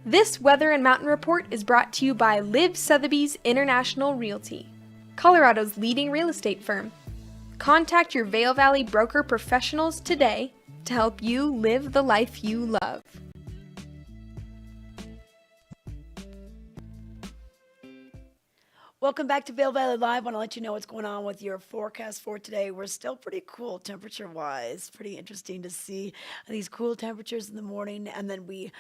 This Weather and Mountain Report is brought to you by Liv Sotheby's International Realty, Colorado's leading real estate firm. Contact your Vail Valley broker professionals today to help you live the life you love. Welcome back to Vail Valley Live. I want to let you know what's going on with your forecast for today. We're still pretty cool temperature-wise. Pretty interesting to see these cool temperatures in the morning, and then we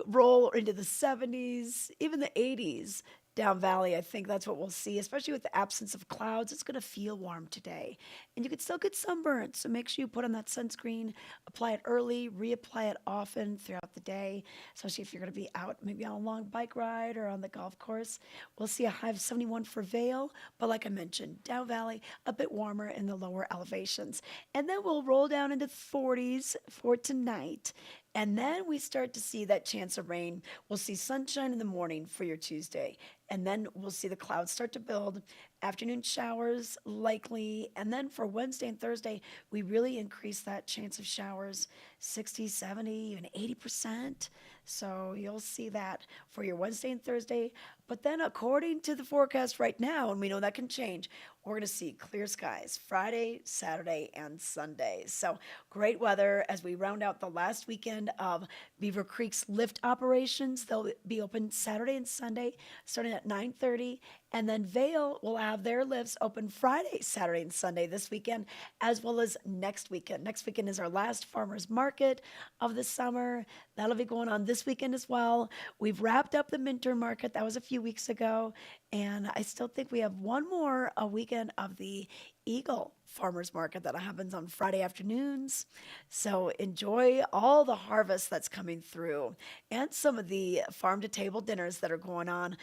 roll into the 70s, even the 80s. Down valley, I think that's what we'll see, especially with the absence of clouds. It's going to feel warm today. And you can still get sunburned, so make sure you put on that sunscreen, apply it early, reapply it often throughout the day, especially if you're going to be out maybe on a long bike ride or on the golf course. We'll see a high of 71 for Vail, but like I mentioned, down valley, a bit warmer in the lower elevations. And then we'll roll down into the 40s for tonight. And then we start to see that chance of rain. We'll see sunshine in the morning for your Tuesday. And then we'll see the clouds start to build. Afternoon showers likely. And then for Wednesday and Thursday, we really increase that chance of showers 60, 70, even 80%. So you'll see that for your Wednesday and Thursday. But then according to the forecast right now, and we know that can change, we're going to see clear skies Friday, Saturday, and Sunday. So great weather as we round out the last weekend of Beaver Creek's lift operations. They'll be open Saturday and Sunday starting at 9:30. And then Vail will have their lifts open Friday, Saturday, and Sunday this weekend, as well as next weekend. Next weekend is our last farmers market of the summer. That'll be going on this weekend as well. We've wrapped up the Minter Market. That was a few weeks ago. And I still think we have one more a weekend of the Eagle Farmers Market that happens on Friday afternoons. So enjoy all the harvest that's coming through and some of the farm-to-table dinners that are going on.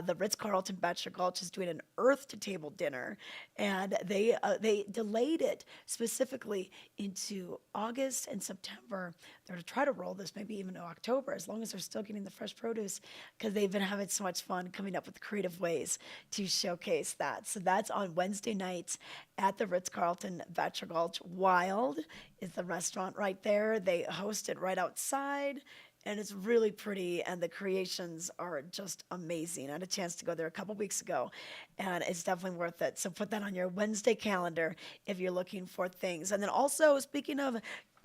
The Ritz-Carlton Bachelor Gulch is doing an earth-to-table dinner, and they delayed it specifically into August and September. They're to try to roll this maybe even to October, as long as they're still getting the fresh produce, because they've been having so much fun coming up with creative ways to showcase that. So that's on Wednesday nights at the Ritz-Carlton Bachelor Gulch. Wild is the restaurant right there. They host it right outside, and it's really pretty, and the creations are just amazing. I had a chance to go there a couple weeks ago, and it's definitely worth it. So put that on your Wednesday calendar if you're looking for things. And then also, speaking of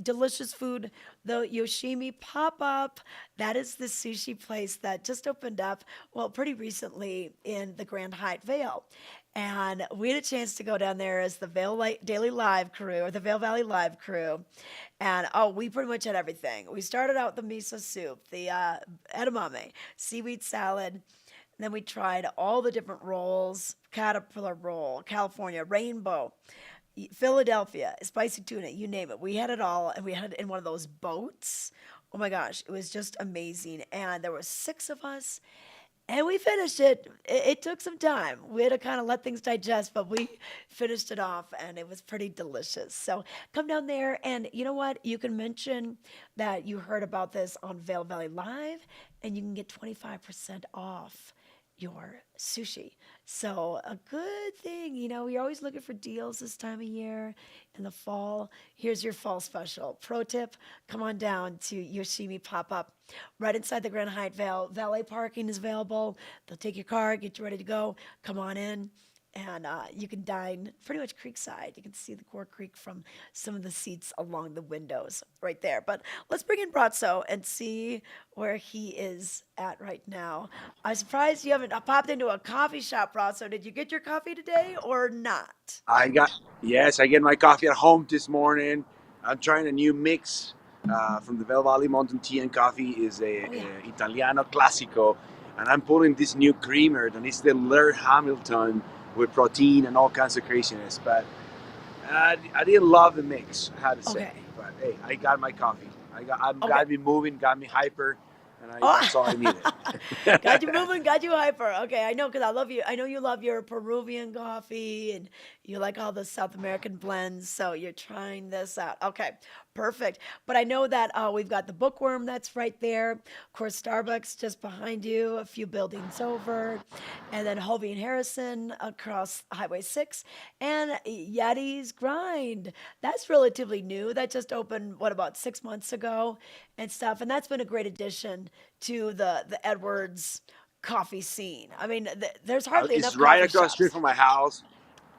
delicious food, the Yoshimi Pop-Up, that is the sushi place that just opened up, well, pretty recently in the Grand Hyatt Vail. And we had a chance to go down there as the Vail Daily Live crew, or the Vail Valley Live crew. And, we pretty much had everything. We started out with the miso soup, the edamame, seaweed salad. And then we tried all the different rolls, caterpillar roll, California, rainbow, Philadelphia, spicy tuna, you name it. We had it all, and we had it in one of those boats. Oh my gosh, it was just amazing. And there were 6 of us. And we finished it. It took some time. We had to kind of let things digest, but we finished it off, and it was pretty delicious. So come down there, and you know what? You can mention that you heard about this on Vail Valley Live, and you can get 25% off your sushi. So a good thing, you're always looking for deals this time of year in the fall. Here's your fall special. Pro tip, come on down to Yoshimi Pop-Up. Right inside the Grand Hyatt Vail. Valet parking is available. They'll take your car, get you ready to go. Come on in. And you can dine pretty much creekside. You can see the Gore Creek from some of the seats along the windows right there. But let's bring in Brazzo and see where he is at right now. I'm surprised you haven't popped into a coffee shop, Brazzo. Did you get your coffee today or not? I get my coffee at home this morning. I'm trying a new mix from the Vail Valley Mountain Tea and Coffee. Is a Italiano Classico, and I'm pulling this new creamer, and it's the Laird Hamilton with protein and all kinds of craziness. But I didn't love the mix, I had to say. Okay. But hey, I got my coffee. Got me moving, got me hyper, and that's all I needed. Got you moving, got you hyper. Okay, I know, because I love you. I know you love your Peruvian coffee, and you like all the South American blends, so you're trying this out. Okay, perfect. But I know that we've got the Bookworm that's right there. Of course, Starbucks just behind you, a few buildings over. and then Hovey and Harrison across Highway 6, and Yeti's Grind. That's relatively new. That just opened, what, about 6 months ago and stuff. And that's been a great addition to the Edwards coffee scene. I mean, there's hardly enough It's right coffee across the street shops. from my house,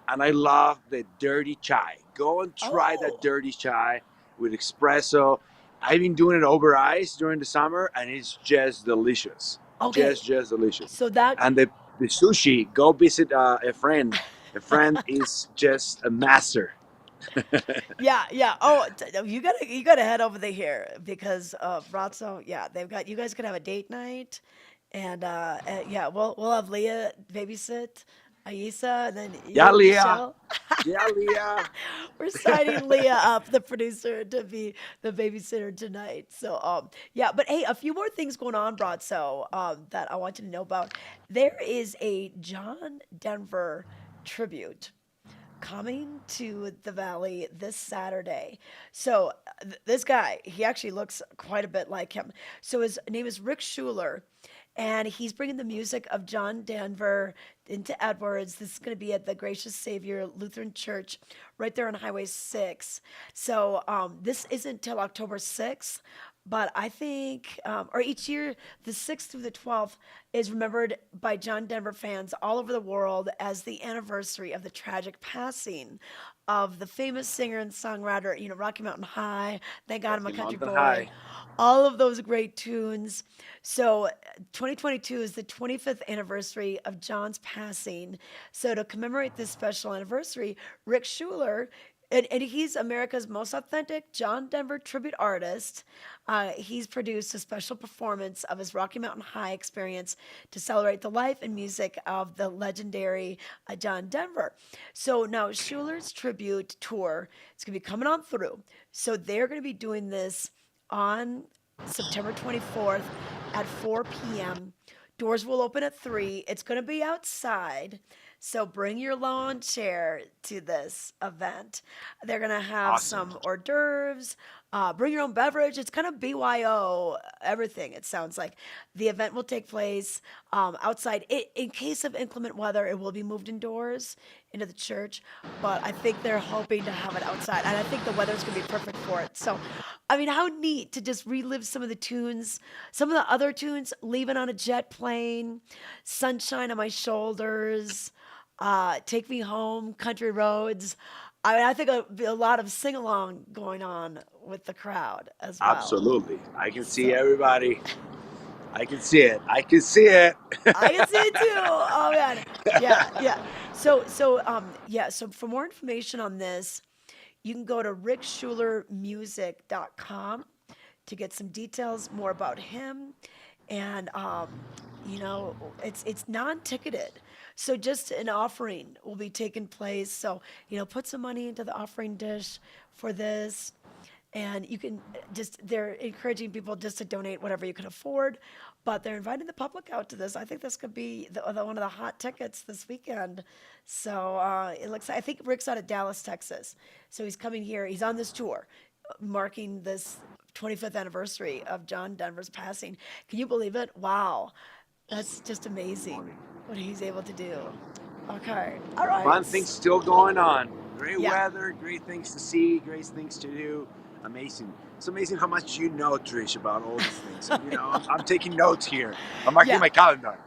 and I love the dirty chai. Go and try Oh. that dirty chai with espresso. I've been doing it over ice during the summer, and it's just delicious. Okay. Just delicious. So that And the sushi, go visit a friend. A friend is just a master. Yeah. Oh, you gotta head over there here because Brazzo. Yeah, they've got you guys could have a date night, and yeah, we'll have Leah babysit Aisa, and then you Yeah, and Leah. Michelle. Yeah, Leah. We're signing Leah up, the producer, to be the babysitter tonight. So yeah, but hey, a few more things going on, Brazzo, that I want you to know about. There is a John Denver tribute coming to the Valley this Saturday. So this guy, he actually looks quite a bit like him. So his name is Rick Schuler, and he's bringing the music of John Denver into Edwards. This is going to be at the Gracious Savior Lutheran Church right there on Highway 6. So this isn't till October 6th. But I think, or each year, the 6th through the 12th is remembered by John Denver fans all over the world as the anniversary of the tragic passing of the famous singer and songwriter, Rocky Mountain High, Thank God I'm a Country Mountain Boy, High. all of those great tunes. So 2022 is the 25th anniversary of John's passing. So to commemorate this special anniversary, Rick Schuler, and he's America's most authentic John Denver tribute artist. He's produced a special performance of his Rocky Mountain High experience to celebrate the life and music of the legendary John Denver. So now Schuler's tribute tour is going to be coming on through. So they're going to be doing this on September 24th at 4 p.m. Doors will open at 3. It's going to be outside. So bring your lawn chair to this event. They're going to have some hors d'oeuvres. Bring your own beverage. It's kind of BYO everything, it sounds like. The event will take place outside. In case of inclement weather, it will be moved indoors into the church. But I think they're hoping to have it outside. And I think the weather's going to be perfect for it. So, I mean, how neat to just relive some of the tunes. Some of the other tunes, Leaving on a Jet Plane, Sunshine on My Shoulders, Take Me Home, Country Roads. I mean, I think there'll be a lot of sing-along going on with the crowd as well. Absolutely. I can see everybody. I can see it. I can see it. I can see it too. Oh man. Yeah. So for more information on this, you can go to rickschulermusic.com to get some details more about him. And it's non-ticketed. So just an offering will be taking place. So, put some money into the offering dish for this. And you can they're encouraging people just to donate whatever you can afford. But they're inviting the public out to this. I think this could be one of the hot tickets this weekend. So it looks like, I think Rick's out of Dallas, Texas. So he's coming here. He's on this tour marking this 25th anniversary of John Denver's passing. Can you believe it? Wow. That's just amazing what he's able to do. Okay. All right. Fun things still going on. Great weather, great things to see, great things to do. Amazing. It's amazing how much you know, Trish, about all these things. I'm taking notes here. I'm marking my calendar.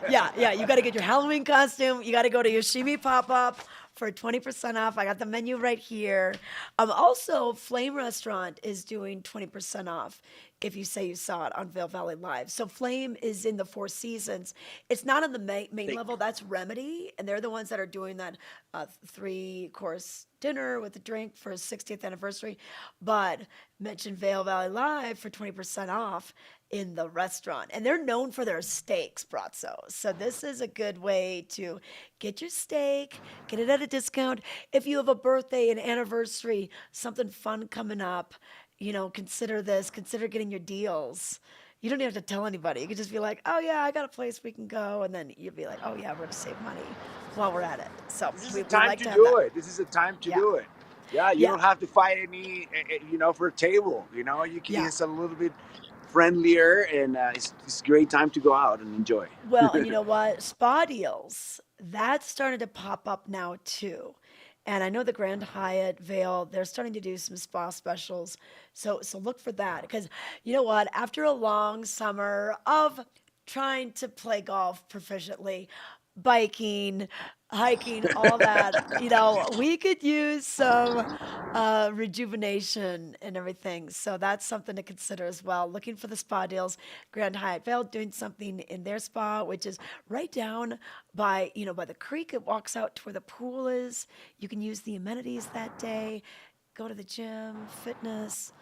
Yeah. You got to get your Halloween costume. You got to go to Yoshimi Pop-Up for 20% off. I got the menu right here. Also, Flame Restaurant is doing 20% off if you say you saw it on Vail Valley Live. So Flame is in the Four Seasons. It's not on the main level. That's Remedy, and they're the ones that are doing that 3-course dinner with a drink for his 60th anniversary. But mention Vail Valley Live for 20% off in the restaurant. And they're known for their steaks, Brazzo. So this is a good way to get your steak, get it at a discount. If you have a birthday, an anniversary, something fun coming up, consider this. Consider getting your deals. You don't even have to tell anybody. You can just be like, oh, yeah, I got a place we can go. And then you'll be like, oh, yeah, we're going to save money while we're at it. So This is the time to do it. This is the time to do it. Yeah, you don't have to fight any, for a table. You can just a little bit friendlier, and it's a great time to go out and enjoy. Well, and you know what? Spa deals, that's starting to pop up now too. And I know the Grand Hyatt Vail, they're starting to do some spa specials. So look for that. Because you know what? After a long summer of trying to play golf proficiently, biking, hiking, all that, we could use some rejuvenation and everything. So that's something to consider as well. Looking for the spa deals. Grand Hyatt Vail doing something in their spa, which is right down by the creek. It walks out to where the pool is. You can use the amenities that day. Go to the gym, fitness.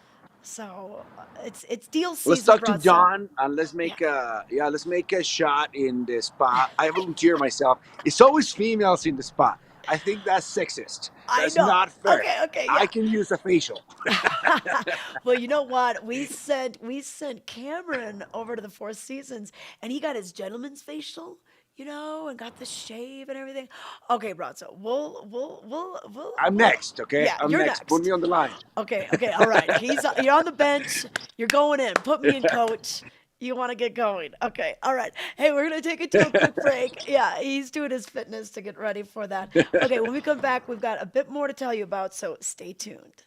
So it's deal season. Let's talk to Bronson. John and let's make a shot in the spa. I volunteer myself. It's always females in the spa. I think that's sexist. That's not fair. Okay. I can use a facial. Well, you know what? We sent Cameron over to the Four Seasons, and he got his gentleman's facial. And got the shave and everything. Okay, Bronzo, we'll. I'm next, okay? Yeah, I'm you're next. Put me on the line. Okay, all right. You're on the bench. You're going in. Put me in, coach. You want to get going. Okay, all right. Hey, we're going to take it to a quick break. Yeah, he's doing his fitness to get ready for that. Okay, when we come back, we've got a bit more to tell you about, so stay tuned.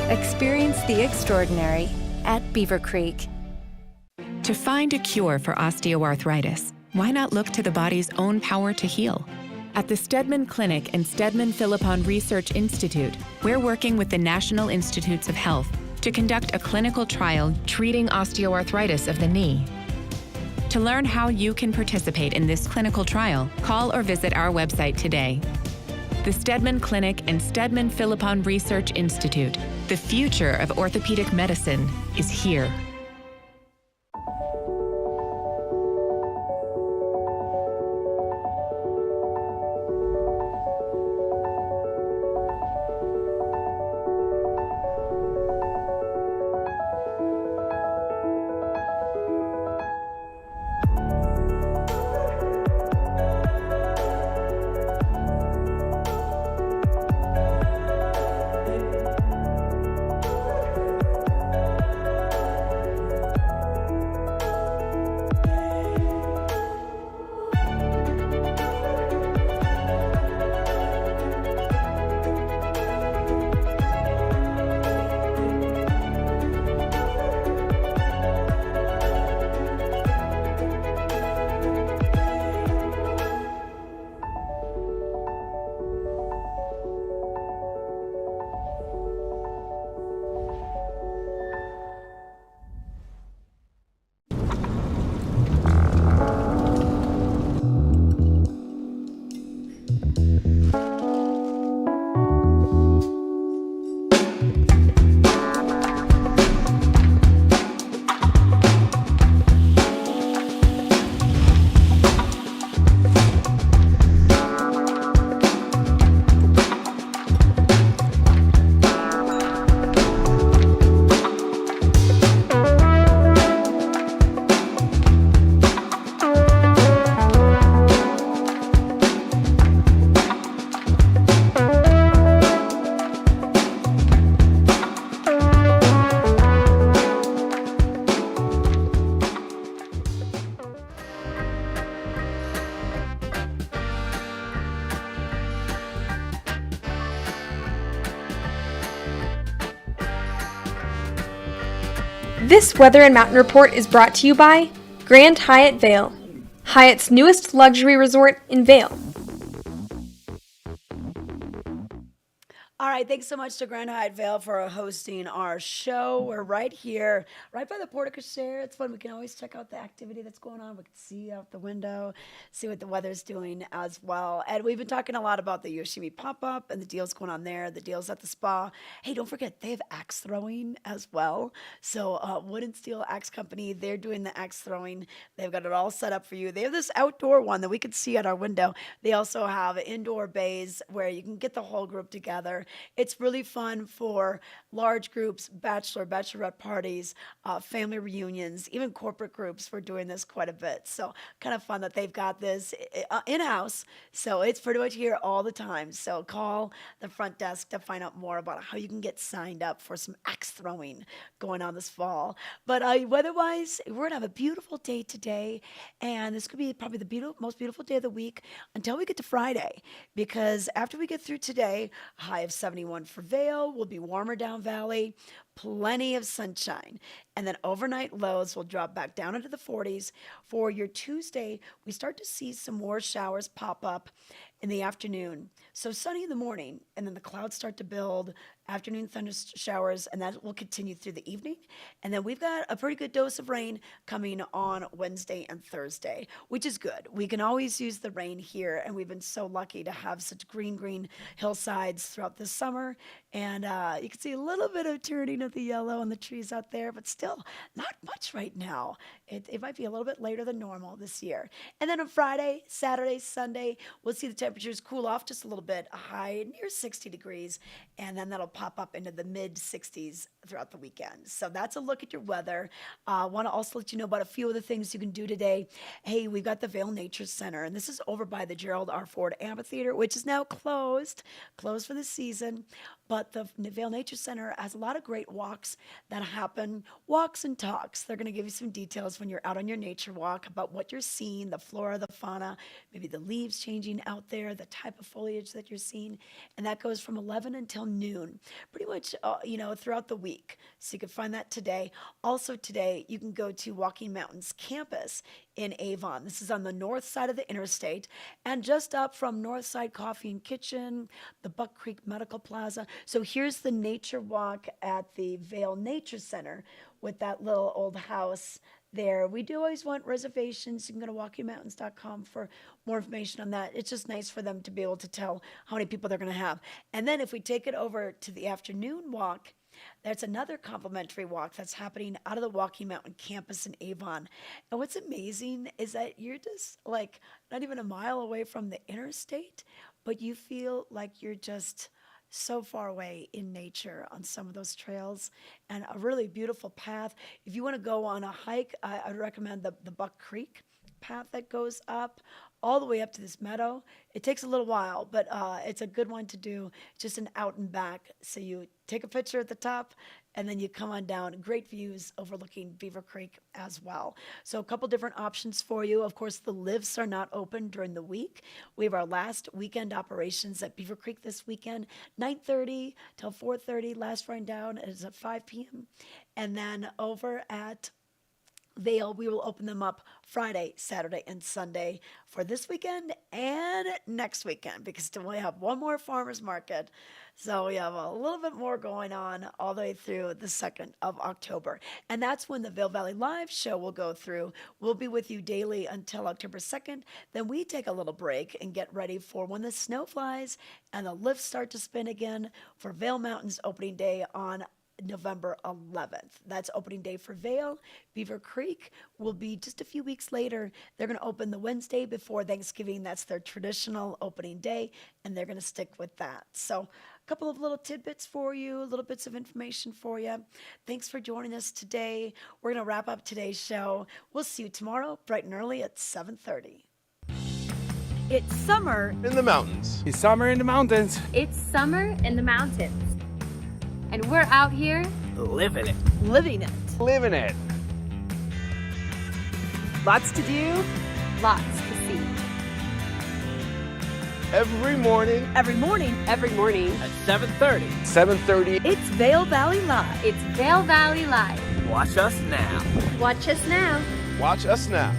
Experience the extraordinary at Beaver Creek. To find a cure for osteoarthritis, why not look to the body's own power to heal? At the Steadman Clinic and Steadman Philippon Research Institute, we're working with the National Institutes of Health to conduct a clinical trial treating osteoarthritis of the knee. To learn how you can participate in this clinical trial, call or visit our website today. The Steadman Clinic and Steadman Philippon Research Institute. The future of orthopedic medicine is here. This Weather and Mountain Report is brought to you by Grand Hyatt Vail, Hyatt's newest luxury resort in Vail. All right, thanks so much to Grand Hyatt Vail for hosting our show. We're right here, right by the porte cochere. It's fun. We can always check out the activity that's going on. We can see out the window, see what the weather's doing as well. And we've been talking a lot about the Yoshimi pop-up and the deals going on there, the deals at the spa. Hey, don't forget, they have axe throwing as well. So Wood and Steel Axe Company, they're doing the axe throwing. They've got it all set up for you. They have this outdoor one that we can see at our window. They also have indoor bays where you can get the whole group together. It's really fun for large groups, bachelorette parties, family reunions, even corporate groups. We're doing this quite a bit. So kind of fun that they've got this in-house. So it's pretty much here all the time. So call the front desk to find out more about how you can get signed up for some axe throwing going on this fall. But weather-wise, we're going to have a beautiful day today. And this could be probably the most beautiful day of the week until we get to Friday. Because after we get through today, a high of 71 for Vail, will be warmer down valley, plenty of sunshine. And then overnight lows will drop back down into the 40s. For your Tuesday, we start to see some more showers pop up in the afternoon. So sunny in the morning, and then the clouds start to build, afternoon thunder showers, and that will continue through the evening. And then we've got a pretty good dose of rain coming on Wednesday and Thursday, which is good. We can always use the rain here, and we've been so lucky to have such green hillsides throughout the summer. And you can see a little bit of turning of the yellow on the trees out there, but still not much right now. It might be a little bit later than normal this year. And then on Friday, Saturday, Sunday, we'll see the temperatures cool off just a little bit, a high near 60 degrees, and then that'll pop up into the mid 60s throughout the weekend. So that's a look at your weather. I want to also let you know about a few of the things you can do today. Hey, we've got the Vail Nature Center, and this is over by the Gerald R. Ford Amphitheater, which is now closed for the season. But the Vail Nature Center has a lot of great walks that happen, walks and talks. They're going to give you some details when you're out on your nature walk about what you're seeing, the flora, the fauna, maybe the leaves changing out there, the type of foliage that you're seeing. And that goes from 11 until noon, pretty much, throughout the week. So you can find that today. Also today, you can go to Walking Mountains campus in Avon. This is on the north side of the interstate and just up from Northside Coffee and Kitchen, the Buck Creek Medical Plaza. So here's the nature walk at the Vail Nature Center with that little old house there. We do always want reservations. You can go to walkingmountains.com for more information on that. It's just nice for them to be able to tell how many people they're going to have. And then if we take it over to the afternoon walk, that's another complimentary walk that's happening out of the Walking Mountain campus in Avon. And what's amazing is that you're just like not even a mile away from the interstate, but you feel like you're just so far away in nature on some of those trails, and a really beautiful path. If you want to go on a hike, I would recommend the Buck Creek path that goes up all the way up to this meadow. It takes a little while, but it's a good one to do, just an out and back. So you take a picture at the top, and then you come on down. Great views overlooking Beaver Creek as well. So a couple different options for you. Of course, the lifts are not open during the week. We have our last weekend operations at Beaver Creek this weekend, 9:30 till 4:30. Last run down is at 5 p.m. And then over at Vail, we will open them up Friday, Saturday, and Sunday for this weekend and next weekend, because we have one more farmers market. So we have a little bit more going on all the way through the 2nd of October. And that's when the Vail Valley Live show will go through. We'll be with you daily until October 2nd. Then we take a little break and get ready for when the snow flies and the lifts start to spin again for Vail Mountains opening day on November 11th. That's opening day for Vail. Beaver Creek will be just a few weeks later. They're going to open the Wednesday before Thanksgiving. That's their traditional opening day, and they're going to stick with that. So a couple of little tidbits for you, little bits of information for you. Thanks for joining us today. We're going to wrap up today's show. We'll see you tomorrow, bright and early at 7:30. It's summer in the mountains. It's summer in the mountains. It's summer in the mountains. And we're out here Living it. Living it. Living it. Lots to do. lots to see. Every morning. Every morning. Every morning. At 7:30. 7:30. It's Vail Valley Live. It's Vail Valley Live. Watch us now. Watch us now. Watch us now.